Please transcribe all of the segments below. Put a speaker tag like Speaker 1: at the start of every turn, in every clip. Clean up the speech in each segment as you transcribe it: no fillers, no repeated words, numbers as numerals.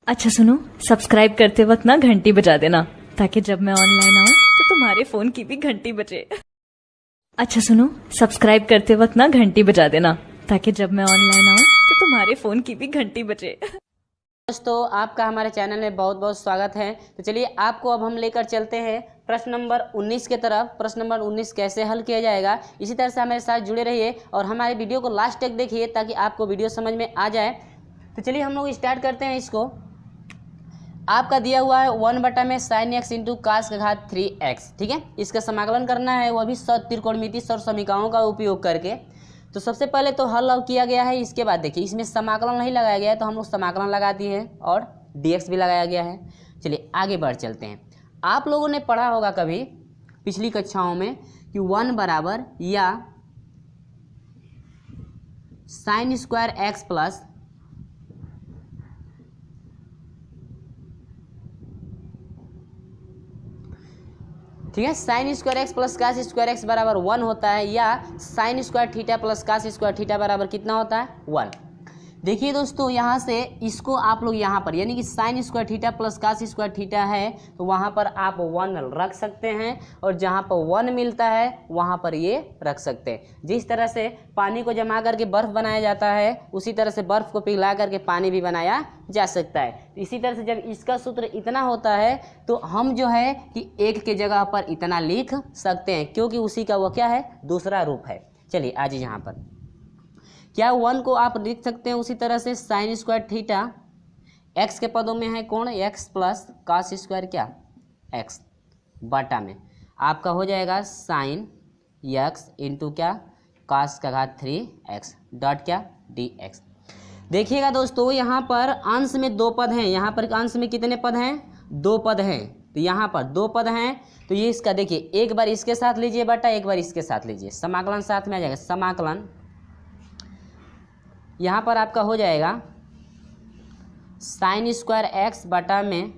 Speaker 1: अच्छा सुनो, सब्सक्राइब करते वक्त ना घंटी बजा देना ताकि जब मैं ऑनलाइन आऊँ तो तुम्हारे फोन की भी घंटी बजे। अच्छा सुनो, सब्सक्राइब करते वक्त ना घंटी बजा देना ताकि जब मैं ऑनलाइन आऊँ तो तुम्हारे फोन की भी घंटी बजे।
Speaker 2: दोस्तों, आपका हमारे चैनल में बहुत बहुत स्वागत है। तो चलिए आपको अब हम लेकर चलते हैं प्रश्न नंबर 19 के तरफ। प्रश्न नंबर 19 कैसे हल किया जाएगा, इसी तरह से हमारे साथ जुड़े रहिए और हमारे वीडियो को लास्ट तक देखिए ताकि आपको वीडियो समझ में आ जाए। तो चलिए हम लोग स्टार्ट करते हैं इसको। आपका दिया हुआ है 1 में साइन एक्स इंटू कास का घात 3x, ठीक है। इसका समाकलन करना है, वह भी त्रिकोणमितीय सौर समीकरणों का उपयोग करके। तो सबसे पहले तो हल अब किया गया है, इसके बाद देखिए इसमें समाकलन नहीं लगाया गया है तो हम लोग समाकलन लगा दिए हैं और dx भी लगाया गया है। चलिए आगे बढ़ चलते हैं। आप लोगों ने पढ़ा होगा कभी पिछली कक्षाओं में कि 1 बराबर या साइन स्क्वायर एक्स प्लस ठीक है, sine square x plus cos square x बराबर 1 होता है, या sine square theta plus cos square theta बराबर कितना होता है 1। देखिए दोस्तों, यहाँ से इसको आप लोग यहाँ पर यानी कि sine square theta plus cos square theta है तो वहाँ पर आप 1 रख सकते हैं, और जहाँ पर 1 मिलता है वहाँ पर ये रख सकते हैं। जिस तरह से पानी को जमा करके बर्फ़ बनाया जाता है उसी तरह से बर्फ़ को पिघला करके पानी भी बनाया जा सकता है। इसी तरह से जब इसका सूत्र इतना होता है तो हम जो है कि एक के जगह पर इतना लिख सकते हैं, क्योंकि उसी का वो क्या है, दूसरा रूप है। चलिए आज यहाँ पर क्या 1 को आप लिख सकते हैं उसी तरह से साइन स्क्वायर थीटा x के पदों में है कौन, x प्लस कास स्क्वायर क्या x बटा में आपका हो जाएगा साइन x इंटू क्या कास का घात 3x डॉट क्या dx। देखिएगा दोस्तों, यहाँ पर अंश में 2 पद हैं, यहाँ पर अंश में कितने पद हैं, 2 पद हैं। तो यहाँ पर 2 पद हैं तो ये इसका देखिए एक बार इसके साथ लीजिए बटा, एक बार इसके साथ लीजिए, समाकलन साथ में आ जाएगा। समाकलन यहाँ पर आपका हो जाएगा साइन स्क्वायर एक्स बटा में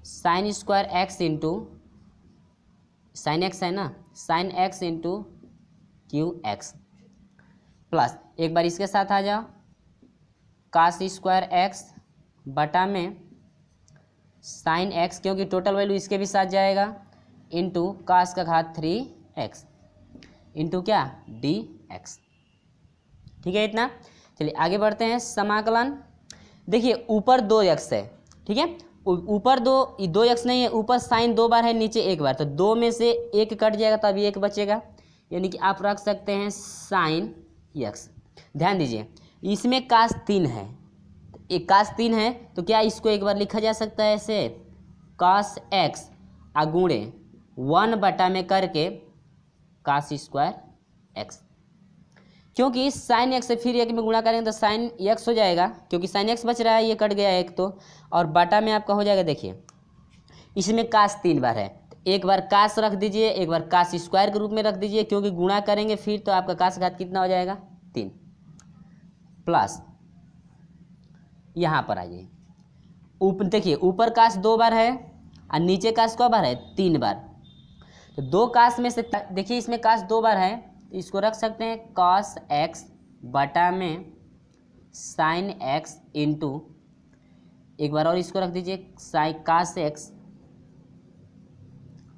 Speaker 2: sign square x into sine x है ना, sine x into Q x plus एक बार इसके साथ आ जाओ कास स्क्वायर एक्स बटा में साइन एक्स, क्योंकि टोटल वैल्यू इसके भी साथ जाएगा, इंटू कास का घात 3x इंटू क्या dx। ठीक है इतना। चलिए आगे बढ़ते हैं। समाकलन देखिए ऊपर 2x है, ठीक है, ऊपर 2x नहीं है, ऊपर साइन 2 बार है, नीचे 1 बार, तो 2 में से 1 कट जाएगा तो अभी 1 बचेगा, यानी कि आप रख सकते हैं साइन x। ध्यान दीजिए इसमें कास 3 है, एक कास 3 है तो क्या इसको एक बार लिखा जा सकता है ऐसे कास x अगुणे 1 बटा में करके कास स्क्वायर x, क्योंकि साइन एक्स से फिर एक में गुणा करेंगे तो साइन एक्स हो जाएगा, क्योंकि साइन एक्स बच रहा है, ये कट गया एक तो, और बटा में आपका हो जाएगा। देखिए इसमें कास 3 बार है तो एक बार कास रख दीजिए, एक बार कास स्क्वायर के रूप में रख दीजिए, क्योंकि गुणा करेंगे फिर तो आपका कास घात कितना हो जाएगा 3 प्लस यहाँ पर आइए ऊपर देखिए ऊपर कास 2 बार है और नीचे कास क बार है 3 बार, तो 2 कास में से देखिए इसमें कास 2 बार है तो इसको रख सकते हैं cos x बटा में साइन x इंटू एक बार और इसको रख दीजिए साइन cos x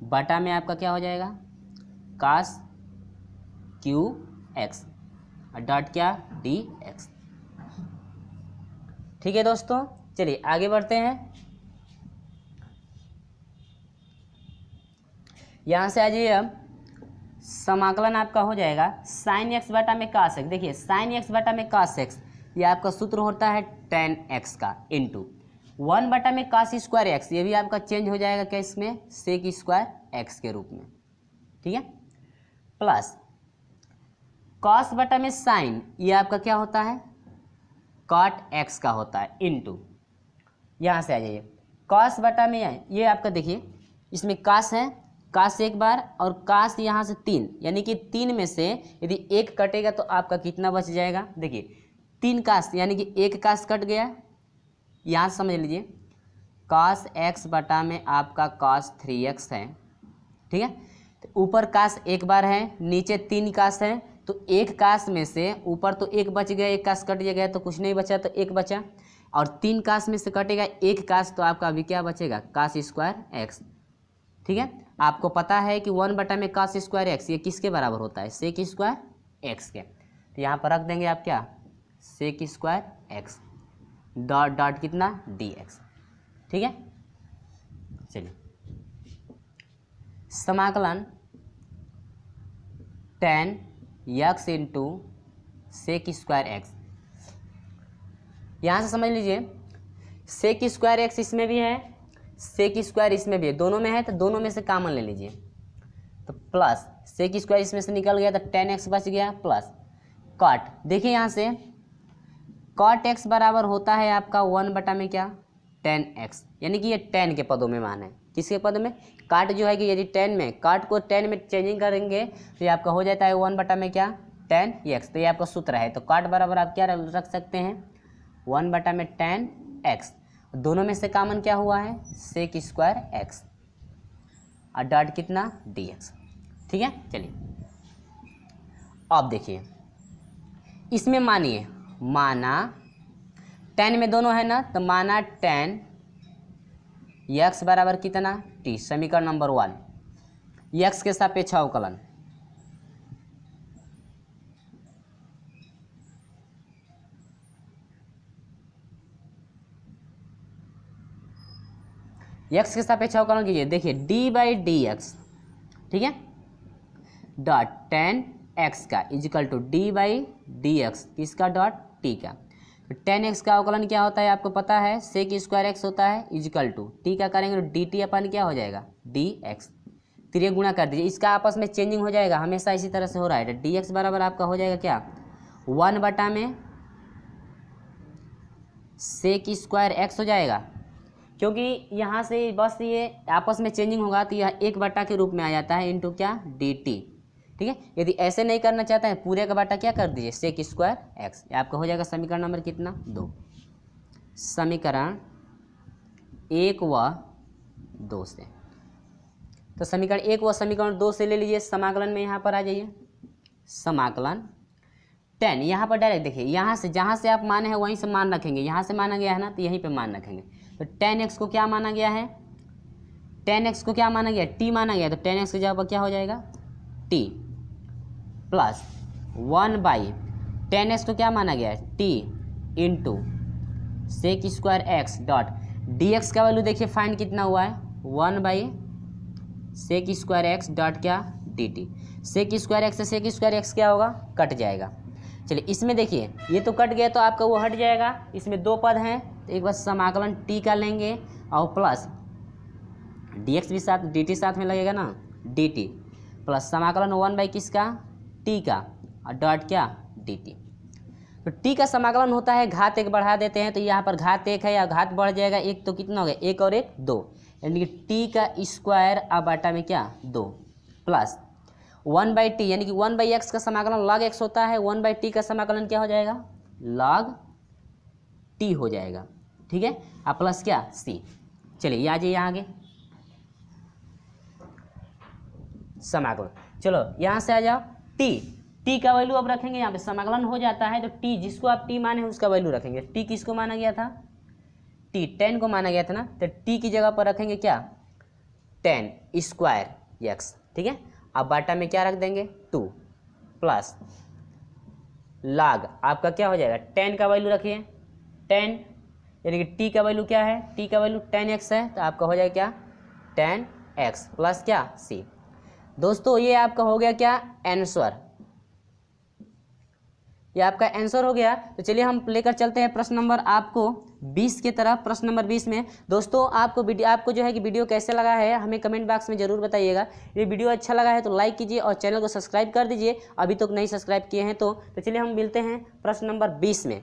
Speaker 2: बटा में आपका क्या हो जाएगा cos क्यू एक्स डॉट क्या dx। ठीक है दोस्तों, चलिए आगे बढ़ते हैं। यहाँ से आ जाइए, अब समाकलन आपका हो जाएगा साइन एक्स बटा में कास एक्स। देखिए साइन एक्स बटा में कास एक्स ये आपका सूत्र होता है टेन एक्स का, इंटू 1 बटा में कास स्क्वायर एक्स, ये भी आपका चेंज हो जाएगा क्या इसमें सेक स्क्वायर एक्स के रूप में, ठीक है, प्लस कॉस बटा में साइन ये आपका क्या होता है कॉट एक्स का होता है, इंटू यहाँ से आ जाइए कॉस बटा में ये आपका देखिए इसमें कास है, कास 1 बार और कास यहाँ से 3, यानी कि 3 में से यदि 1 कटेगा तो आपका कितना बच जाएगा। देखिए 3 कास यानी कि 1 कास कट गया, यहाँ समझ लीजिए कास x बटा में आपका कास 3x है, ठीक है, तो ऊपर कास 1 बार है, नीचे 3 कास है, तो 1 कास में से ऊपर तो 1 बच गया, 1 कास कट गया तो कुछ नहीं बचा, तो 1 बचा, और 3 कास में से कटेगा 1 कास, तो आपका अभी क्या बचेगा, कास स्क्वायर एक्स। ठीक है, आपको पता है कि 1 बटा में कास स्क्वायर एक्स ये किसके बराबर होता है, सेक स्क्वायर एक्स के। तो यहाँ पर रख देंगे आप क्या, sec square x dot dot कितना डी एक्स। ठीक है, चलिए समाकलन tan x into sec square x. यहाँ से समझ लीजिए सेक स्क्वायर एक्स इसमें भी है, सेक स्क्वायर इसमें भी है, दोनों में है तो दोनों में से कॉमन ले लीजिए। तो प्लस सेक स्क्वायर इसमें से निकल गया तो tan x बच गया, प्लस कॉट, देखिए यहाँ से कॉट x बराबर होता है आपका 1 बटा में क्या, tan x, यानी कि ये tan के पदों में मान है। किसके पद में, काट जो है कि यदि tan में, काट को tan में चेंजिंग करेंगे तो ये आपका हो जाता है 1 बटा में क्या, tan x। तो ये आपका सूत्र है, तो काट बराबर आप क्या रख सकते हैं, 1 बटा में tan x, दोनों में से कॉमन क्या हुआ है, सेक स्क्वायर एक्स और डॉट कितना dx। ठीक है, चलिए अब देखिए इसमें मानिए, माना tan में दोनों है ना, तो माना tan x बराबर कितना t, समीकरण नंबर 1, x के सापेक्ष अवकलन, x के सापेक्ष अवकलन कीजिए। देखिए d बाई डी एक्स, ठीक है, डॉट tan x का equal to d by d x, किसका, डॉट t का। तो tan x का अवकलन क्या होता है आपको पता है, सेक स्क्वायर एक्स होता है, इजिकल टू t का करेंगे तो dt अपन क्या हो जाएगा, dx। फिर ये गुणा कर दीजिए, इसका आपस में चेंजिंग हो जाएगा, हमेशा इसी तरह से हो रहा है। तो dx बराबर आपका हो जाएगा क्या, 1 बटा में सेक स्क्वायर एक्स हो जाएगा, क्योंकि यहाँ से बस ये आपस में चेंजिंग होगा तो यह 1 बटा के रूप में आ जाता है इंटू क्या, dt। ठीक है, यदि ऐसे नहीं करना चाहते हैं पूरे का बटा क्या कर दीजिए, सेक स्क्वायर एक्स। आपका हो जाएगा समीकरण नंबर कितना, 2, समीकरण 1 व 2 से। तो समीकरण 1 व समीकरण 2 से ले लीजिए, समाकलन में यहाँ पर आ जाइए, समाकलन tan, यहाँ पर डायरेक्ट देखिए, यहाँ से जहाँ से आप माने हैं वहीं से मान रखेंगे, यहाँ से माना गया है ना तो यहीं पे मान रखेंगे। तो tan x को क्या माना गया है, tan x को क्या माना गया, t माना गया, तो tan x की जगह पर क्या हो जाएगा, t plus 1 by tan x को क्या माना गया है, t into sec square x dot dx का वैल्यू देखिए फाइंड कितना हुआ है, 1 by sec square x dot क्या, dt। सेक स्क्वायर एक्स से सेक स्क्वायर एक्स क्या होगा, कट जाएगा। चलिए इसमें देखिए ये तो कट गया तो आपका वो हट जाएगा, इसमें 2 पद हैं तो एक बार समाकलन t का लेंगे और प्लस dx भी साथ, dt साथ में लगेगा ना, dt प्लस समाकलन 1 बाई किसका, t का और डॉट क्या, dt। तो t का समाकलन होता है घात 1 बढ़ा देते हैं, तो यहाँ पर घात 1 है या घात बढ़ जाएगा 1, तो कितना हो गया, 1 और 1 2, यानी कि t का स्क्वायर अब बाटा में क्या, 2 प्लस 1 बाई टी, यानी कि 1 बाई एक्स का समाकलन log x होता है, 1 बाई टी का समाकलन क्या हो जाएगा, log t हो जाएगा। ठीक है, अब प्लस क्या, c। चलिए आ जाइए आगे समाकलन, चलो यहाँ से आ जाओ, t का वैल्यू अब रखेंगे, यहाँ पे समाकलन हो जाता है तो t जिसको आप t माने उसका वैल्यू रखेंगे। t किसको माना गया था, t tan को माना गया था ना, तो t की जगह पर रखेंगे क्या, tan स्क्वायर एक्स। ठीक है, अब बाटा में क्या रख देंगे, 2 प्लस log आपका क्या हो जाएगा, tan का वैल्यू रखिए, tan यानी कि t का वैल्यू क्या है, t का वैल्यू tan x है, तो आपका हो जाएगा क्या, tan x प्लस क्या, c। दोस्तों ये आपका हो गया क्या, आंसर, ये आपका आंसर हो गया। तो चलिए हम लेकर चलते हैं प्रश्न नंबर आपको 20 की तरफ। प्रश्न नंबर 20 में दोस्तों आपको जो है कि वीडियो कैसे लगा है हमें कमेंट बॉक्स में जरूर बताइएगा। ये वीडियो अच्छा लगा है तो लाइक कीजिए और चैनल को सब्सक्राइब कर दीजिए, अभी तक नहीं सब्सक्राइब किए हैं तो चलिए हम मिलते हैं प्रश्न नंबर 20 में।